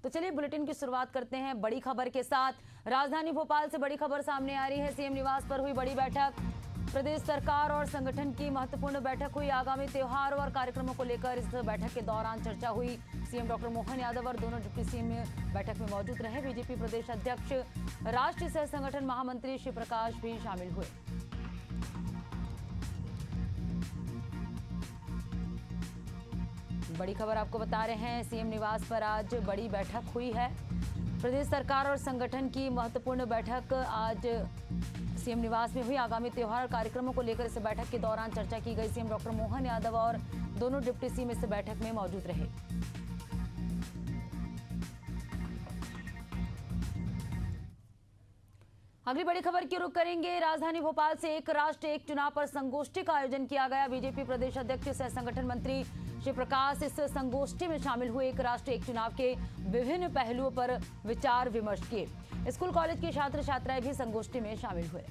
तो चलिए बुलेटिन की शुरुआत करते हैं बड़ी खबर के साथ। राजधानी भोपाल से बड़ी खबर सामने आ रही है। सीएम निवास पर हुई बड़ी बैठक। प्रदेश सरकार और संगठन की महत्वपूर्ण बैठक हुई। आगामी त्योहार और कार्यक्रमों को लेकर इस बैठक के दौरान चर्चा हुई। सीएम डॉक्टर मोहन यादव और दोनों डिप्टी सीएम बैठक में मौजूद रहे। बीजेपी प्रदेश अध्यक्ष, राष्ट्रीय सह संगठन महामंत्री श्री प्रकाश भी शामिल हुए। बड़ी खबर आपको बता रहे हैं, सीएम निवास पर आज बड़ी बैठक हुई है। प्रदेश सरकार और संगठन की महत्वपूर्ण बैठक आज सीएम निवास में हुई। आगामी त्योहार कार्यक्रमों को लेकर इस बैठक के दौरान चर्चा की गई। सीएम डॉक्टर मोहन यादव और दोनों डिप्टी सीएम इस बैठक में मौजूद रहे। अगली बड़ी खबर की रुख करेंगे। राजधानी भोपाल से एक राष्ट्र एक चुनाव पर संगोष्ठी का आयोजन किया गया। बीजेपी प्रदेश अध्यक्ष सह संगठन मंत्री श्री प्रकाश इस संगोष्ठी में शामिल हुए। एक राष्ट्र एक चुनाव के विभिन्न पहलुओं पर विचार विमर्श किए। स्कूल कॉलेज के छात्र छात्राएं भी संगोष्ठी में शामिल हुए।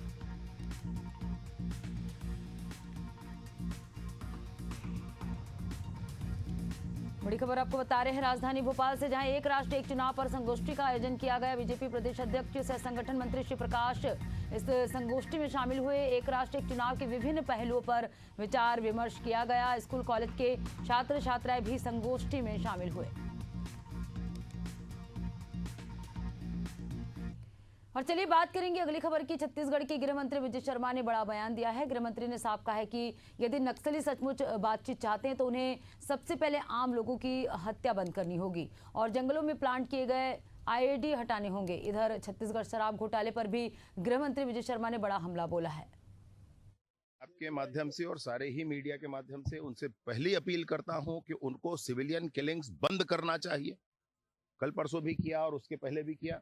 बड़ी खबर आपको बता रहे हैं राजधानी भोपाल से, जहां एक राष्ट्र एक चुनाव पर संगोष्ठी का आयोजन किया गया। बीजेपी प्रदेश अध्यक्ष सह संगठन मंत्री श्री प्रकाश इस संगोष्ठी में शामिल हुए। एक राष्ट्र एक चुनाव के विभिन्न पहलुओं पर विचार विमर्श किया गया। स्कूल कॉलेज के छात्र छात्राएं भी संगोष्ठी में शामिल हुए। और चलिए बात करेंगे अगली खबर की। छत्तीसगढ़ के गृह मंत्री विजय शर्मा ने बड़ा बयान दिया है। गृह मंत्री ने साफ कहा है कि यदि नक्सली सचमुच बातचीत चाहते हैं तो उन्हें सबसे पहले आम लोगों की हत्या बंद करनी होगी और जंगलों में प्लांट किए गए आईईडी हटाने होंगे। इधर छत्तीसगढ़ शराब घोटाले पर भी गृह मंत्री विजय शर्मा ने बड़ा हमला बोला है। आपके माध्यम से और सारे ही मीडिया के माध्यम से उनसे पहली अपील करता हूं कि उनको सिविलियन किलिंग्स बंद करना चाहिए। कल परसों भी किया और उसके पहले भी किया।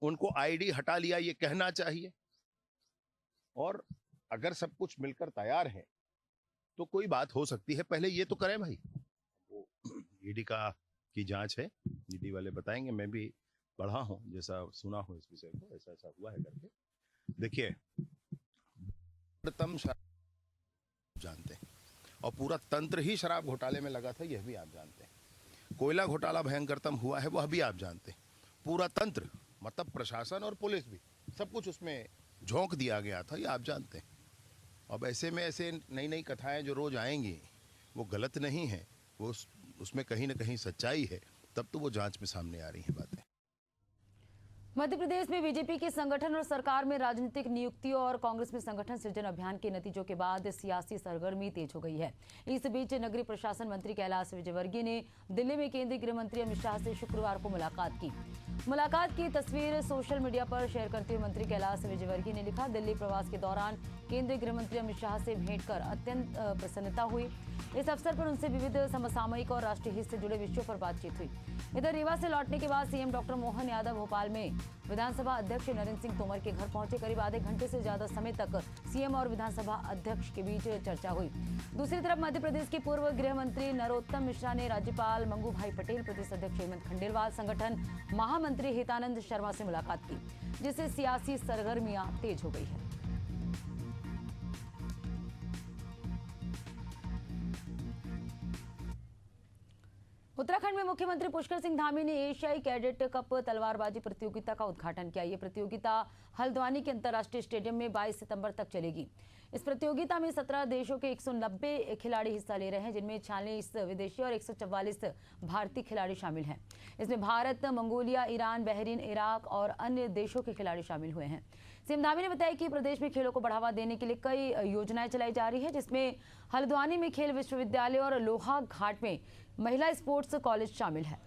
उनको आईडी हटा लिया ये कहना चाहिए। और अगर सब कुछ मिलकर तैयार है तो कोई बात हो सकती है। पहले ये तो करें भाई। वो ईडी की जांच है, ईडी वाले बताएंगे। मैं भी पढ़ा हूं, जैसा सुना हूं इस विषय को, ऐसा ऐसा हुआ है करके। देखिए, प्रथम शराब जानते हैं और पूरा तंत्र ही शराब घोटाले में लगा था, यह भी आप जानते हैं। कोयला घोटाला भयंकरतम हुआ है, वह भी आप जानते हैं। पूरा तंत्र मतलब प्रशासन और पुलिस भी सब कुछ उसमें झोंक दिया गया था, ये आप जानते हैं। अब ऐसे में ऐसे नई नई कथाएं जो रोज आएंगी वो गलत नहीं है, वो उसमें कहीं ना कहीं सच्चाई है, तब तो वो जांच में सामने आ रही हैं बातें। मध्य प्रदेश में बीजेपी के संगठन और सरकार में राजनीतिक नियुक्तियों और कांग्रेस में संगठन सृजन अभियान के नतीजों के बाद सियासी सरगर्मी तेज हो गई है। इस बीच नगरीय प्रशासन मंत्री कैलाश विजयवर्गीय ने दिल्ली में केंद्रीय गृह मंत्री अमित शाह से शुक्रवार को मुलाकात की। मुलाकात की तस्वीर सोशल मीडिया पर शेयर करते हुए मंत्री कैलाश विजयवर्गीय ने लिखा, दिल्ली प्रवास के दौरान केंद्रीय गृह मंत्री अमित शाह से भेंट कर अत्यंत प्रसन्नता हुई। इस अवसर पर उनसे विविध समसामयिक और राष्ट्रीय हित से जुड़े विषयों पर बातचीत हुई। इधर रीवा से लौटने के बाद सीएम डॉक्टर मोहन यादव भोपाल में विधानसभा अध्यक्ष नरेंद्र सिंह तोमर के घर पहुंचे। करीब आधे घंटे से ज्यादा समय तक सीएम और विधानसभा अध्यक्ष के बीच चर्चा हुई। दूसरी तरफ मध्य प्रदेश के पूर्व गृह मंत्री नरोत्तम मिश्रा ने राज्यपाल मंगू भाई पटेल, प्रदेश अध्यक्ष हेमंत खंडेलवाल, संगठन महामंत्री हितानंद शर्मा से मुलाकात की, जिससे सियासी सरगर्मियां तेज हो गई है। उत्तराखंड में मुख्यमंत्री पुष्कर सिंह धामी ने एशियाई कैडेट कप तलवारबाजी प्रतियोगिता का उद्घाटन किया। ये प्रतियोगिता हल्द्वानी के अंतर्राष्ट्रीय स्टेडियम में 22 सितंबर तक चलेगी। इस प्रतियोगिता में 17 देशों के 190 खिलाड़ी हिस्सा ले रहे हैं, जिनमें 46 विदेशी और 144 भारतीय खिलाड़ी शामिल हैं। इसमें Bharat, Mongolia, Iran, Bahrain, Iraq और अन्य देशों के खिलाड़ी शामिल हुए हैं। सीएम धामी ने बताया कि प्रदेश में खेलों को बढ़ावा देने के लिए कई योजनाएं चलाई जा रही है, जिसमें हल्द्वानी में खेल विश्वविद्यालय और लोहा घाट में महिला स्पोर्ट्स कॉलेज शामिल है।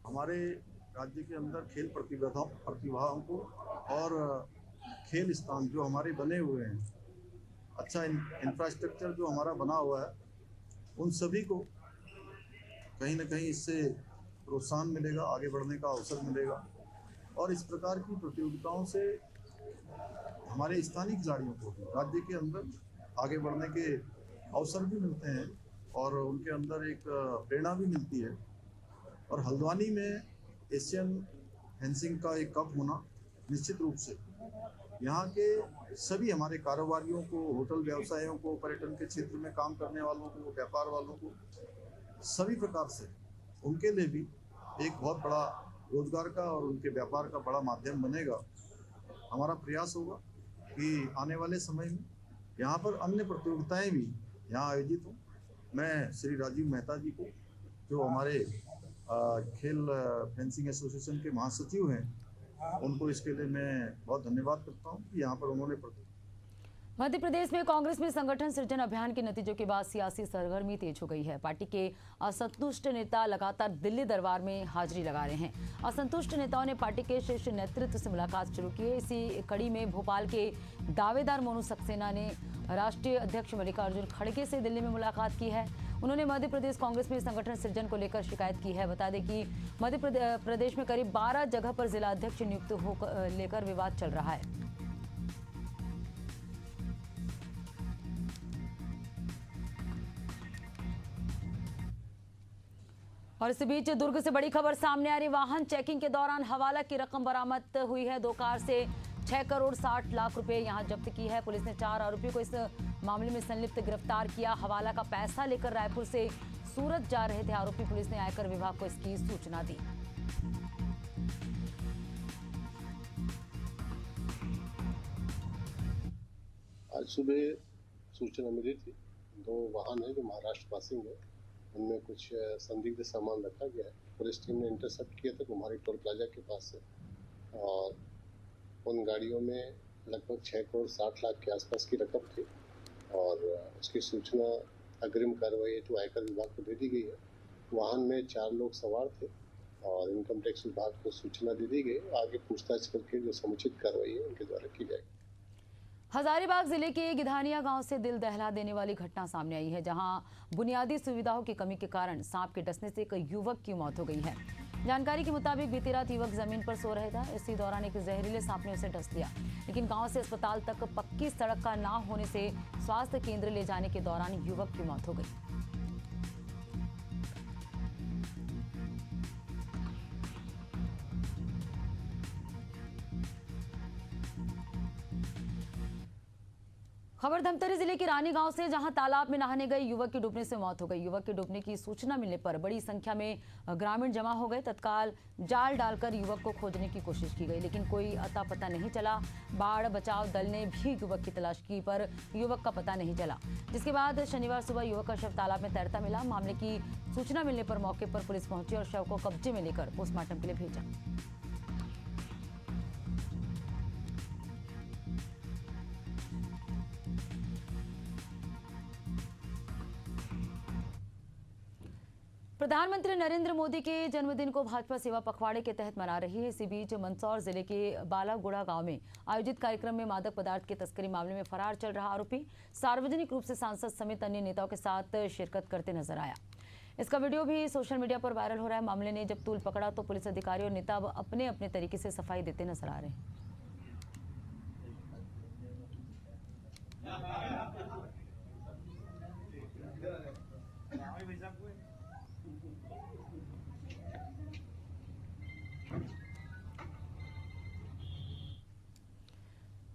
हमारे राज्य के अंदर खेल प्रतिभाओं को और खेल स्थान जो हमारे बने हुए हैं, अच्छा इंफ्रास्ट्रक्चर जो हमारा बना हुआ है, उन सभी को कहीं ना कहीं इससे प्रोत्साहन मिलेगा, आगे बढ़ने का अवसर मिलेगा। और इस प्रकार की प्रतियोगिताओं से हमारे स्थानीय खिलाड़ियों को राज्य के अंदर आगे बढ़ने के अवसर भी मिलते हैं और उनके अंदर एक प्रेरणा भी मिलती है। और हल्द्वानी में एशियन फेंसिंग का एक कप होना निश्चित रूप से यहाँ के सभी हमारे कारोबारियों को, होटल व्यवसायियों को, पर्यटन के क्षेत्र में काम करने वालों को, व्यापार वालों को, सभी प्रकार से उनके लिए भी एक बहुत बड़ा रोजगार का और उनके व्यापार का बड़ा माध्यम बनेगा। हमारा प्रयास होगा कि आने वाले समय में यहाँ पर अन्य प्रतियोगिताएं भी यहाँ आयोजित हों। मैं श्री राजीव मेहता जी को, जो हमारे खेल फेंसिंग एसोसिएशन के महासचिव हैं, उनको इसके लिए मैं बहुत धन्यवाद करता हूँ कि यहाँ पर उन्होंने मध्य प्रदेश में कांग्रेस में संगठन सृजन अभियान के नतीजों के बाद सियासी सरगर्मी तेज हो गई है। पार्टी के असंतुष्ट नेता लगातार दिल्ली दरबार में हाजिरी लगा रहे हैं। असंतुष्ट नेताओं ने पार्टी के शीर्ष नेतृत्व से मुलाकात शुरू की है। इसी कड़ी में भोपाल के दावेदार मोनू सक्सेना ने राष्ट्रीय अध्यक्ष मल्लिकार्जुन खड़गे से दिल्ली में मुलाकात की है। उन्होंने मध्य प्रदेश कांग्रेस में संगठन सृजन को लेकर शिकायत की है। बता दें कि मध्य प्रदेश में करीब 12 जगह पर जिला अध्यक्ष नियुक्त होकर लेकर विवाद चल रहा है। और इस बीच दुर्ग से बड़ी खबर सामने आ रही। वाहन चेकिंग के दौरान हवाला की रकम बरामद हुई है। 2 कार से 6 करोड़ 60 लाख रुपए यहां जब्त की है। पुलिस ने 4 आरोपियों को इस मामले में संलिप्त गिरफ्तार किया। हवाला का पैसा लेकर रायपुर से सूरत जा रहे थे आरोपी। पुलिस ने आयकर विभाग को इसकी सूचना दी। आज सुबह सूचना मिली थी, 2 वाहन है जो महाराष्ट्र पासिंग है, उनमें कुछ संदिग्ध सामान रखा गया है। पुलिस टीम ने इंटरसेप्ट किया था कुमारी टोल प्लाजा के पास से, और उन गाड़ियों में लगभग 6 करोड़ 60 लाख के आसपास की रकम थी, और उसकी सूचना अग्रिम कार्रवाई हेतु आयकर विभाग को दे दी गई है। वाहन में 4 लोग सवार थे और इनकम टैक्स विभाग को सूचना दे दी गई। आगे पूछताछ करके जो समुचित कार्रवाई है उनके द्वारा की जाएगी। हजारीबाग जिले के गिधानिया गांव से दिल दहला देने वाली घटना सामने आई है, जहां बुनियादी सुविधाओं की कमी के कारण सांप के डसने से एक युवक की मौत हो गई है। जानकारी के मुताबिक बीती रात युवक जमीन पर सो रहा था। इसी दौरान एक जहरीले सांप ने उसे डस लिया, लेकिन गांव से अस्पताल तक पक्की सड़क का ना होने से स्वास्थ्य केंद्र ले जाने के दौरान युवक की मौत हो गई। खबर धमतरी जिले के रानी गांव से, जहां तालाब में नहाने गए युवक की डूबने से मौत हो गई। युवक के डूबने की सूचना मिलने पर बड़ी संख्या में ग्रामीण जमा हो गए। तत्काल जाल डालकर युवक को खोजने की कोशिश की गई, लेकिन कोई अता पता नहीं चला। बाढ़ बचाव दल ने भी युवक की तलाश की, पर युवक का पता नहीं चला, जिसके बाद शनिवार सुबह युवक का शव तालाब में तैरता मिला। मामले की सूचना मिलने पर मौके पर पुलिस पहुंची और शव को कब्जे में लेकर पोस्टमार्टम के लिए भेजा। प्रधानमंत्री नरेंद्र मोदी के जन्मदिन को भाजपा सेवा पखवाड़े के तहत मना रही है। इसी बीच मंदसौर जिले के बालागुड़ा गांव में आयोजित कार्यक्रम में मादक पदार्थ के तस्करी मामले में फरार चल रहा आरोपी सार्वजनिक रूप से सांसद समेत अन्य नेताओं के साथ शिरकत करते नजर आया। इसका वीडियो भी सोशल मीडिया पर वायरल हो रहा है। मामले ने जब तूल पकड़ा तो पुलिस अधिकारी और नेता अब अपने अपने तरीके से सफाई देते नजर आ रहे हैं।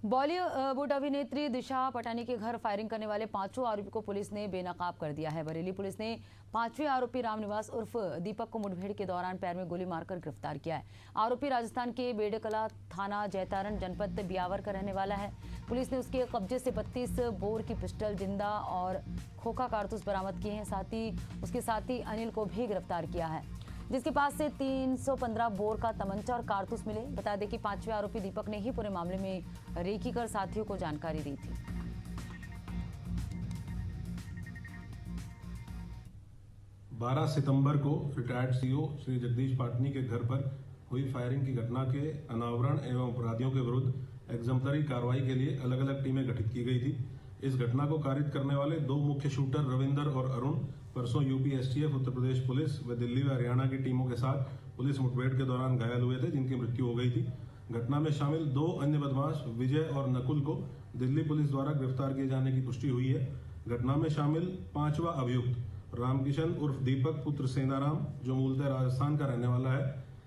बॉलीवुड अभिनेत्री दिशा पटानी के घर फायरिंग करने वाले 5 आरोपी को पुलिस ने बेनकाब कर दिया है। बरेली पुलिस ने 5वें आरोपी रामनिवास उर्फ दीपक को मुठभेड़ के दौरान पैर में गोली मारकर गिरफ्तार किया है। आरोपी राजस्थान के बेड़कला थाना जैतारण जनपद ब्यावर का रहने वाला है। पुलिस ने उसके कब्जे से 32 बोर की पिस्टल, जिंदा और खोखा कारतूस बरामद किए हैं। साथ ही उसके साथी अनिल को भी गिरफ्तार किया है, जिसके पास से 315 बोर का तमंचा और कारतूस मिले। बता दें कि 5वें आरोपी दीपक ने ही पूरे मामले में रेकी कर साथियों को जानकारी दी थी। बारह सितंबर को रिटायर्ड सीओ श्री जगदीश पाटनी के घर पर हुई फायरिंग की घटना के अनावरण एवं अपराधियों के विरुद्ध एग्जम्पलरी कार्रवाई के लिए अलग अलग टीमें गठित की गई थी। इस घटना को कारित करने वाले 2 मुख्य शूटर रविंदर और अरुण परसों UP STF, Uttar Pradesh police व दिल्ली व हरियाणा की टीमों के साथ पुलिस मुठभेड़ के दौरान घायल हुए थे, जिनकी मृत्यु हो गई थी। घटना में शामिल 2 अन्य बदमाश विजय और नकुल को दिल्ली पुलिस द्वारा गिरफ्तार किए जाने की पुष्टि हुई है। घटना में शामिल 5वां अभियुक्त रामकिशन उर्फ दीपक पुत्र सेनाराम, जो मूलतः राजस्थान का रहने वाला है,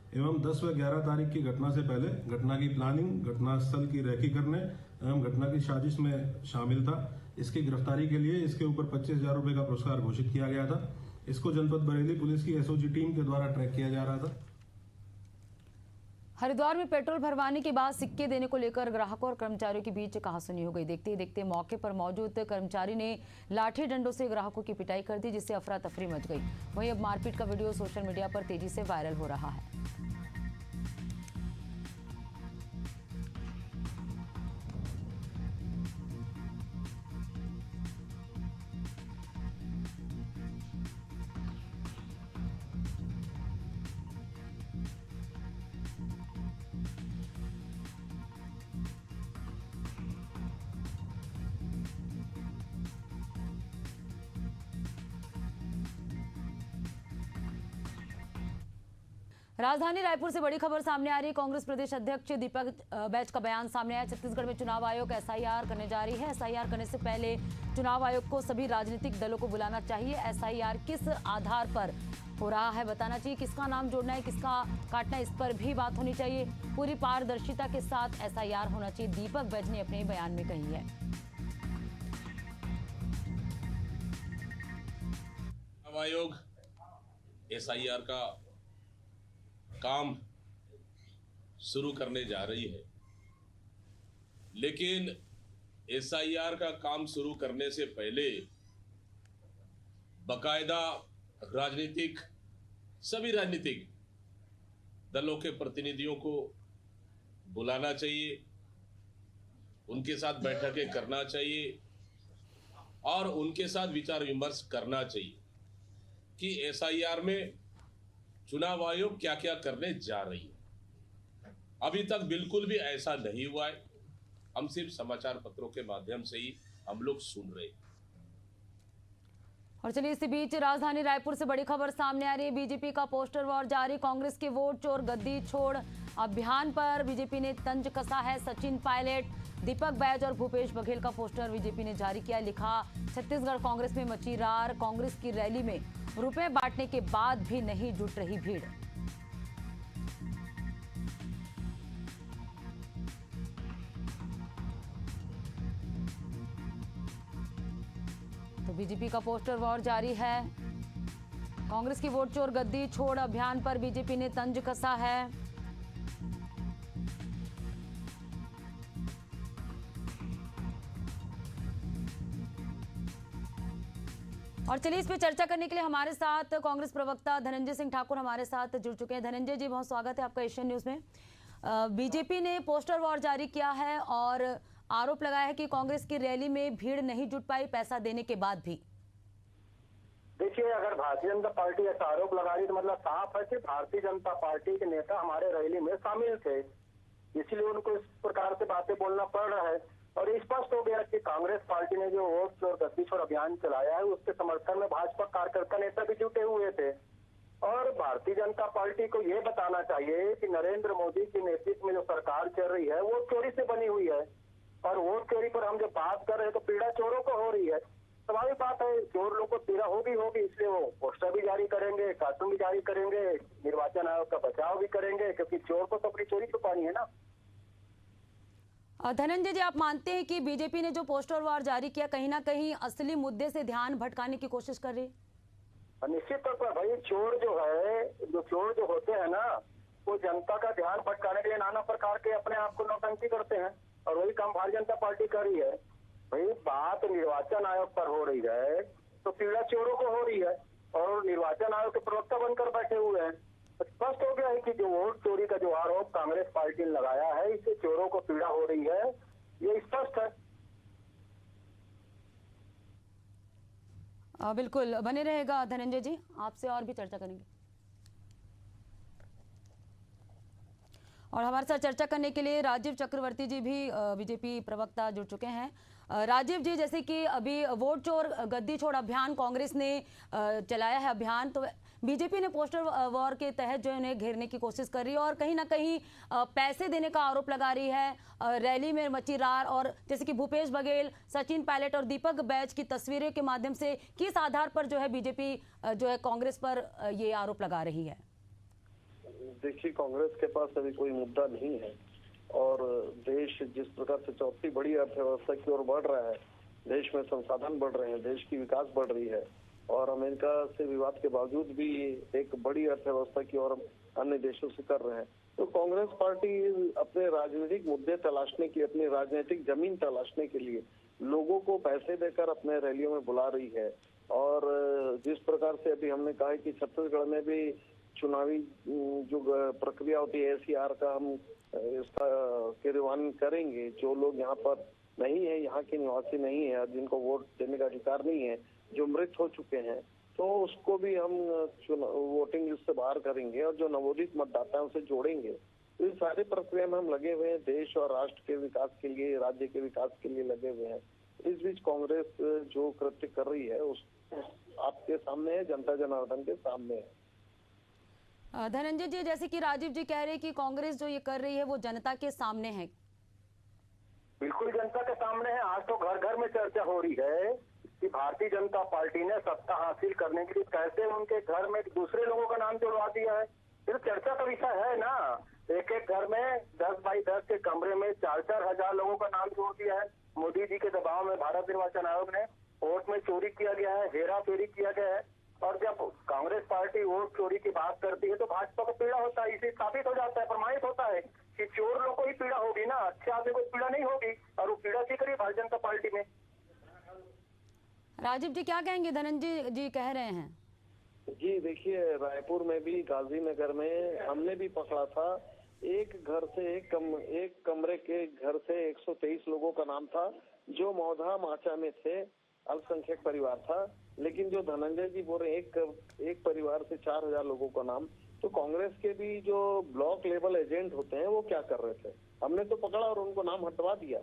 एवं 10 व 11 तारीख की घटना से पहले घटना की प्लानिंग, घटनास्थल की रेकी करने एवं घटना की साजिश में शामिल था। इसकी गिरफ्तारी के लिए इसके ऊपर 25,000 रुपए का पुरस्कार घोषित किया गया था। इसको जनपद बरेली पुलिस की एसओजी टीम के द्वारा ट्रैक किया जा रहा था। हरिद्वार में पेट्रोल भरवाने के बाद सिक्के देने को लेकर ग्राहकों और कर्मचारियों के बीच कहासुनी हो गई। देखते ही देखते मौके पर मौजूद कर्मचारी ने लाठी डंडों से ग्राहकों की पिटाई कर दी, जिससे अफरा तफरी मच गई। वहीं अब मारपीट का वीडियो सोशल मीडिया पर तेजी से वायरल हो रहा है। राजधानी रायपुर से बड़ी खबर सामने आ रही है। कांग्रेस प्रदेश अध्यक्ष दीपक बैज का बयान सामने आया। छत्तीसगढ़ में चुनाव आयोग एसआईआर करने जा रही है। एसआईआर करने से पहले चुनाव आयोग को सभी राजनीतिक दलों को बुलाना चाहिए। एसआईआर किस आधार पर हो रहा है बताना चाहिए। किसका नाम जोड़ना है, किसका काटना है, इस पर भी बात होनी चाहिए। पूरी पारदर्शिता के साथ एसआईआर होना चाहिए, दीपक बैज ने अपने बयान में कही है। चुनाव आयोग एसआईआर का काम शुरू करने जा रही है, लेकिन एसआईआर का काम शुरू करने से पहले बकायदा सभी राजनीतिक दलों के प्रतिनिधियों को बुलाना चाहिए, उनके साथ बैठकें करना चाहिए और उनके साथ विचार विमर्श करना चाहिए कि एसआईआर में चुनाव आयोग क्या क्या करने जा रही है। अभी तक बिल्कुल भी ऐसा नहीं हुआ है। हम सिर्फ समाचार पत्रों के माध्यम से ही हम लोग सुन रहे हैं। और चलिए इसी बीच राजधानी रायपुर से बड़ी खबर सामने आ रही है। बीजेपी का पोस्टर वॉर जारी। कांग्रेस के वोट चोर गद्दी छोड़ अभियान पर बीजेपी ने तंज कसा है। सचिन पायलट, दीपक बैज और भूपेश बघेल का पोस्टर बीजेपी ने जारी किया। लिखा, छत्तीसगढ़ कांग्रेस में मची रार। कांग्रेस की रैली में रुपए बांटने के बाद भी नहीं जुट रही भीड़। तो बीजेपी का पोस्टर वॉर जारी है। कांग्रेस की वोट चोर गद्दी छोड़ अभियान पर बीजेपी ने तंज कसा है। और चलिए इस पे चर्चा करने के लिए हमारे साथ कांग्रेस प्रवक्ता धनंजय सिंह ठाकुर हमारे साथ जुड़ चुके हैं। धनंजय जी, बहुत स्वागत है आपका एशियन न्यूज में। बीजेपी ने पोस्टर वॉर जारी किया है और आरोप लगाया है कि कांग्रेस की रैली में भीड़ नहीं जुट पाई पैसा देने के बाद भी। देखिए, अगर भारतीय जनता पार्टी ऐसा आरोप लगा रही तो मतलब साफ है कि भारतीय जनता पार्टी के नेता हमारे रैली में शामिल थे, इसलिए उनको इस प्रकार से बातें बोलना पड़ रहा है। और स्पष्ट हो गया कि कांग्रेस पार्टी ने जो वोट चोर गद्दी छोड़ अभियान चलाया है उसके समर्थन में भाजपा कार्यकर्ता नेता भी जुटे हुए थे। और भारतीय जनता पार्टी को ये बताना चाहिए कि नरेंद्र मोदी के नेतृत्व में जो सरकार चल रही है वो चोरी से बनी हुई है। और वोट चोरी पर हम जब बात कर रहे हैं तो पीड़ा चोरों को हो रही है। स्वाभाविक बात है, चोर लोग को पीड़ा होगी, इसलिए वो पोस्टर भी जारी करेंगे, कार्टून भी जारी करेंगे, निर्वाचन आयोग का बचाव भी करेंगे, क्योंकि चोर को तो अपनी चोरी छुपानी है ना। धनंजय जी, आप मानते हैं कि बीजेपी ने जो पोस्टर वार जारी किया कहीं ना कहीं असली मुद्दे से ध्यान भटकाने की कोशिश कर रही है? निश्चित तौर पर भाई, चोर जो होते हैं ना, वो जनता का ध्यान भटकाने के लिए नाना प्रकार के अपने आप को नौटंकी करते हैं और वही काम भारतीय जनता पार्टी कर रही है। भाई, बात निर्वाचन आयोग पर हो रही है तो पीड़ा चोरों को हो रही है और निर्वाचन आयोग के प्रवक्ता बनकर बैठे हुए हैं। स्पष्ट हो गया है कि जो वोट चोरी का जो आरोप कांग्रेस पार्टी ने लगाया है, इससे चोरों को पीड़ा हो रही है, ये स्पष्ट है। बिल्कुल बने रहेगा धनंजय जी, आपसे और भी चर्चा करेंगे। और हमारे साथ चर्चा करने के लिए राजीव चक्रवर्ती जी भी बीजेपी प्रवक्ता जुड़ चुके हैं। राजीव जी, जैसे कि अभी वोट चोर गद्दी छोड़ अभियान कांग्रेस ने चलाया है अभियान, तो बीजेपी ने पोस्टर वॉर के तहत जो उन्हें घेरने की कोशिश कर रही है और कहीं ना कहीं पैसे देने का आरोप लगा रही है। रैली में मची रार और जैसे कि भूपेश बघेल, सचिन पायलट और दीपक बैज की तस्वीरें के माध्यम से किस आधार पर जो है बीजेपी जो है कांग्रेस पर ये आरोप लगा रही है? देखिए, कांग्रेस के पास अभी कोई मुद्दा नहीं है और देश जिस प्रकार से चौथी बड़ी अर्थव्यवस्था की ओर बढ़ रहा है, देश में संसाधन बढ़ रहे हैं, देश की विकास बढ़ रही है और अमेरिका से विवाद के बावजूद भी एक बड़ी अर्थव्यवस्था की ओर अन्य देशों से कर रहे हैं। तो कांग्रेस पार्टी अपने राजनीतिक मुद्दे तलाशने की, अपनी राजनीतिक जमीन तलाशने के लिए लोगों को पैसे देकर अपने रैलियों में बुला रही है। और जिस प्रकार से अभी हमने कहा है कि छत्तीसगढ़ में भी चुनावी जो प्रक्रिया होती है SCR का हम इसका क्रियान्वयन करेंगे। जो लोग यहाँ पर नहीं है, यहाँ के निवासी नहीं है, जिनको वोट देने का अधिकार नहीं है, जो मृत हो चुके हैं, तो उसको भी हम वोटिंग लिस्ट से बाहर करेंगे और जो नवोदित मतदाता है उसे जोड़ेंगे। तो इस सारी प्रक्रिया में हम लगे हुए हैं, देश और राष्ट्र के विकास के लिए, राज्य के विकास के लिए लगे हुए हैं। इस बीच कांग्रेस जो कृत्य कर रही है उस आपके सामने है, जनता जनार्दन के सामने है। धनंजय जी, जैसे कि राजीव जी कह रहे हैं कि कांग्रेस जो ये कर रही है वो जनता के सामने है। बिल्कुल जनता के सामने है। आज तो घर घर में चर्चा हो रही है कि भारतीय जनता पार्टी ने सत्ता हासिल करने के लिए कैसे उनके घर में दूसरे लोगों का नाम जुड़वा दिया है। फिर चर्चा का विषय है ना। एक एक घर में 10 बाई 10 के कमरे में 4-4 हजार लोगों का नाम जोड़ दिया है। मोदी जी के दबाव में भारत निर्वाचन आयोग ने वोट में चोरी किया गया है, हेरा फेरी किया गया है। और जब कांग्रेस पार्टी वोट चोरी की बात करती है तो भाजपा को पीड़ा होता है। इसे साबित हो जाता है, प्रमाणित होता है कि चोर लोग को ही पीड़ा होगी ना, अच्छे आदमी को पीड़ा नहीं होगी। और वो पीड़ा की करी भारतीय जनता पार्टी में। राजीव जी क्या कहेंगे? धनंजय जी कह रहे हैं। जी देखिए, रायपुर में भी, गाजीनगर में हमने भी पकड़ा था। एक घर से एक कमरे के घर से 123 लोगों का नाम था जो मौधा माचा में थे, अल्पसंख्यक परिवार था। लेकिन जो धनंजय जी बोल रहे एक परिवार से 4000 लोगों का नाम, तो कांग्रेस के भी जो ब्लॉक लेवल एजेंट होते हैं वो क्या कर रहे थे? हमने तो पकड़ा और उनको नाम हटवा दिया।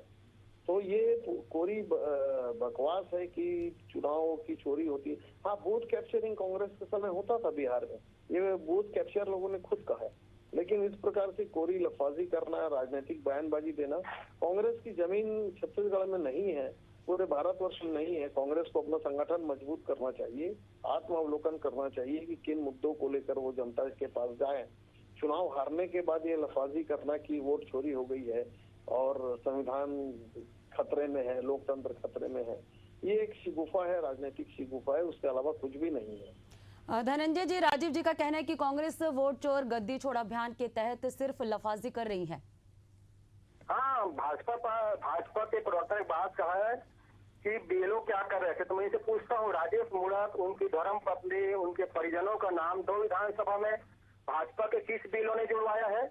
तो ये कोरी बकवास है कि चुनाव की चोरी होती है। हाँ, बूथ कैप्चरिंग कांग्रेस के समय होता था बिहार में, ये बूथ कैप्चर लोगों ने खुद कहा है। लेकिन इस प्रकार से कोरी लफाजी करना, राजनीतिक बयानबाजी देना, कांग्रेस की जमीन छत्तीसगढ़ में नहीं है, पूरे भारतवर्ष में नहीं है। कांग्रेस को अपना संगठन मजबूत करना चाहिए, आत्मावलोकन करना चाहिए कि किन मुद्दों को लेकर वो जनता के पास जाए। चुनाव हारने के बाद ये लफाजी करना कि वोट चोरी हो गई है और संविधान खतरे में है, लोकतंत्र खतरे में है, ये एक शिगुफा है, राजनीतिक शिगुफा है, उसके अलावा कुछ भी नहीं है। धनंजय जी, राजीव जी का कहना है कि कांग्रेस वोट चोर गद्दी छोड़ अभियान के तहत सिर्फ लफाजी कर रही है। हाँ, भाजपा के प्रवक्ता ने बात कहा है कि बीएलओ क्या कर रहे थे। तो मैं इसे पूछता हूँ, राजेश मूणत, उनकी धर्म पत्नी, उनके परिजनों का नाम 2 विधानसभा में भाजपा के किस बीएलओ ने जुड़वाया है?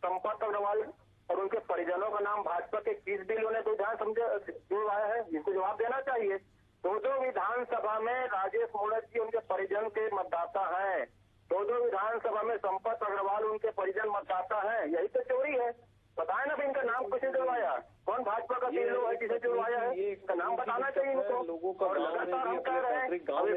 संपत अग्रवाल और उनके परिजनों का नाम भाजपा के किस बीएलओ ने जुड़वाया है? इसको जवाब देना चाहिए। 2 विधानसभा में राजेश मूणत जी उनके परिजन के मतदाता हैं, 2 विधानसभा में संपत अग्रवाल उनके परिजन मतदाता हैं। यही तो चोरी है। बताए ना, इनका नाम किसे जुड़वाया? कौन भाजपा का बीएलओ है जिसे जुड़वाया है? इसका नाम बताना चाहिए इनको। और लगातार हम कह रहे हैं,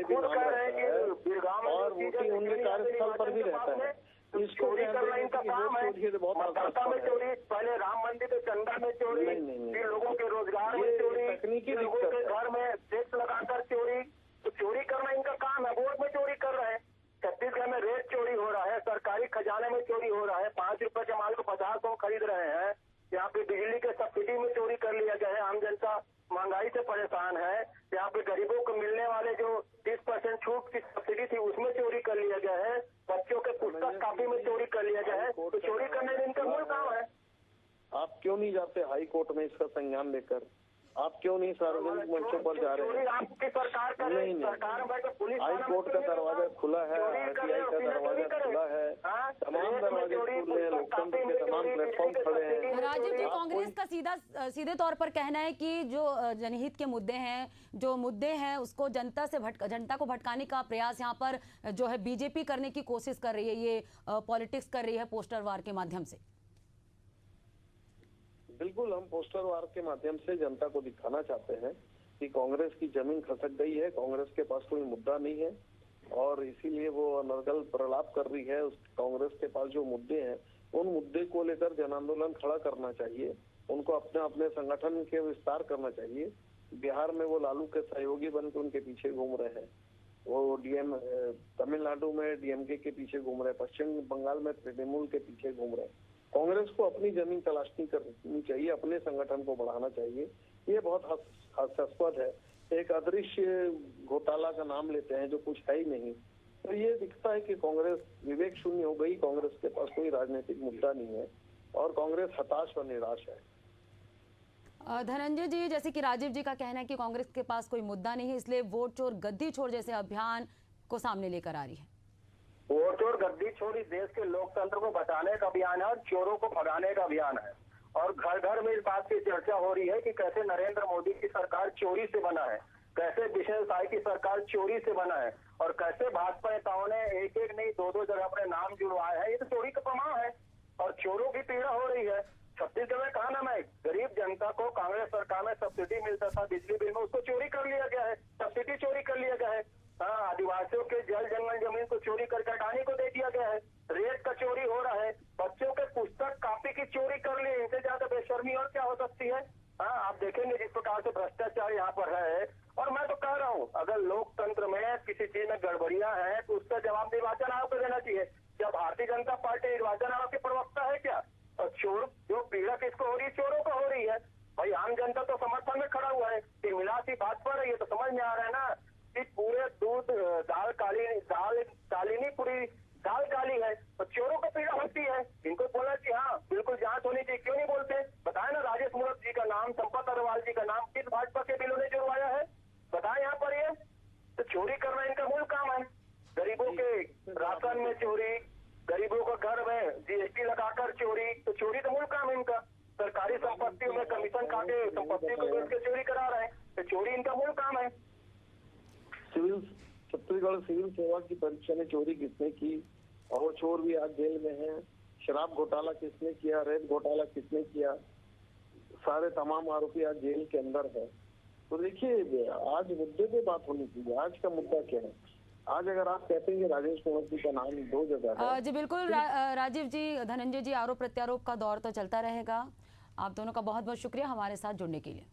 खुद कह रहे हैं कि बिरगांव में उनके कार्यस्थल पर भी रहता है। चोरी करना इनका काम है। मतदाता में चोरी, पहले राम मंदिर में चंदा में चोरी, फिर लोगों के रोजगार में चोरी, लोगों के घर में टैक्स लगाकर चोरी। तो चोरी करना इनका काम है। वोट में चोरी कर रहे हैं। छत्तीसगढ़ में रेत चोरी हो रहा है, सरकारी खजाने में चोरी हो रहा है। 5 रुपए के माल को 50 में खरीद रहे हैं। यहाँ पे बिजली के सब्सिडी में चोरी कर लिया गया है। आम जनता महंगाई से परेशान है। यहाँ पे गरीबों को मिलने वाले जो 30% छूट की सब्सिडी थी उसमें चोरी कर लिया गया है। बच्चों के पुस्तक कापी में चोरी कर लिया गया है। तो चोरी करने में इनका मूल काम है। आप क्यों नहीं जाते हाई कोर्ट में इसका संज्ञान लेकर? आप क्यों नहीं सार्वजनिक मंचों पर जा रहे हैं? आपकी सरकार नहीं, सरकार में पुलिस हाई कोर्ट का दरवाजा खुला है, RTI का दरवाजा खुला है, तमाम दरवाजे खुले हैं, लोकतंत्र के तमाम प्लेटफॉर्म खड़े हैं। राजीव जी, कांग्रेस का सीधे तौर पर कहना है कि जो जनहित के मुद्दे हैं उसको जनता को भटकाने का प्रयास यहाँ पर जो है बीजेपी करने की कोशिश कर रही है, ये पॉलिटिक्स कर रही है पोस्टर वार के माध्यम से। बिल्कुल, हम पोस्टर वार के माध्यम से जनता को दिखाना चाहते हैं कि कांग्रेस की जमीन खसक गई है, कांग्रेस के पास कोई मुद्दा नहीं है और इसीलिए वो अनर्गल प्रलाप कर रही है। उस कांग्रेस के पास जो मुद्दे हैं उन मुद्दे को लेकर जन आंदोलन खड़ा करना चाहिए, उनको अपने संगठन के विस्तार करना चाहिए। बिहार में वो लालू के सहयोगी बनकर उनके पीछे घूम रहे हैं। वो तमिलनाडु में डीएमके के पीछे घूम रहे, पश्चिम बंगाल में तृणमूल के पीछे घूम रहे। कांग्रेस को अपनी जमीन तलाशनी करनी चाहिए, अपने संगठन को बढ़ाना चाहिए। ये बहुत हास्यास्पद है, एक अदृश्य घोटाला का नाम लेते हैं जो कुछ है ही नहीं। तो ये दिखता है कि कांग्रेस विवेक शून्य हो गई, कांग्रेस के पास कोई राजनीतिक मुद्दा नहीं है और कांग्रेस हताश और निराश है। धनंजय जी, जैसे कि राजीव जी का कहना है कि कांग्रेस के पास कोई मुद्दा नहीं है, इसलिए वोट चोर गद्दी छोड़ जैसे अभियान को सामने लेकर आ रही है। वोट चोर गद्दी छोड़ इस देश के लोकतंत्र को बचाने का अभियान है और चोरों को भगाने का अभियान है। और घर घर में इस बात की चर्चा हो रही है कि कैसे नरेंद्र मोदी की सरकार चोरी से बना है, कैसे विशेष साई की सरकार चोरी से बना है और कैसे भाजपा नेताओं ने एक एक नहीं दो जगह अपने नाम जुड़वाए हैं। ये तो चोरी का प्रमाण है और चोरों की पीड़ा हो रही है। छत्तीसगढ़ में कहा ना, मैं गरीब जनता को कांग्रेस सरकार में सब्सिडी मिलता था बिजली बिल में, उसको चोरी कर लिया गया है, सब्सिडी चोरी कर लिया गया है। हाँ, आदिवासियों के जल जंगल जमीन को चोरी करके अडानी को दे दिया गया है। रेत का चोरी हो रहा है, बच्चों के पुस्तक कापी की चोरी कर ली। इनसे ज्यादा बेशर्मी और क्या हो सकती है। हाँ, आप देखेंगे जिस प्रकार से भ्रष्टाचार यहाँ पर है। और मैं तो कह रहा हूँ, अगर लोकतंत्र में किसी चीज में गड़बड़ियां हैं तो उसका जवाब निर्वाचन आयोग को देना चाहिए। क्या भारतीय जनता पार्टी निर्वाचन आयोग के प्रवक्ता है क्या? और चोर जो पीड़ा किसको हो रही है? चोरों को हो रही है। भाई आम जनता तो समर्थन में खड़ा हुआ है, मिलासी बात पर है। ये तो समझ में आ रहा है ना कि पूरे दूध दाल काली पूरी दाल काली है तो चोरों को पीड़ा होती है। इनको बोला कि हाँ बिल्कुल जांच होनी चाहिए, क्यों नहीं बोलते? बताए ना, राजेश मूरत जी का नाम, संपत अग्रवाल जी का नाम किस भाजपा के बिलों ने जुड़वाया है? बताए यहाँ पर। ये तो चोरी करना इनका मूल काम है। गरीबों के राशन में चोरी, गरीबों का घर में जीएसटी लगाकर चोरी, तो चोरी तो मूल काम है इनका। सरकारी संपत्तियों में कमीशन काटे संपत्ति को बेच के चोरी करा रहे हैं, तो चोरी इनका मूल काम है। छत्तीसगढ़ सिविल सेवा की परीक्षा में चोरी किसने की और चोर भी आज जेल में है। शराब घोटाला किसने किया, रेत घोटाला किसने किया, सारे तमाम आरोपी आज जेल के अंदर है। तो देखिए, आज मुद्दे पे बात होनी चाहिए। आज का मुद्दा क्या है? आज अगर आप कहते हैं कि राजेश मूरत जी का नाम 2 जगह है। जी बिल्कुल राजीव जी, धनंजय जी, आरोप प्रत्यारोप का दौर तो चलता रहेगा। आप दोनों का बहुत बहुत शुक्रिया हमारे साथ जुड़ने के लिए।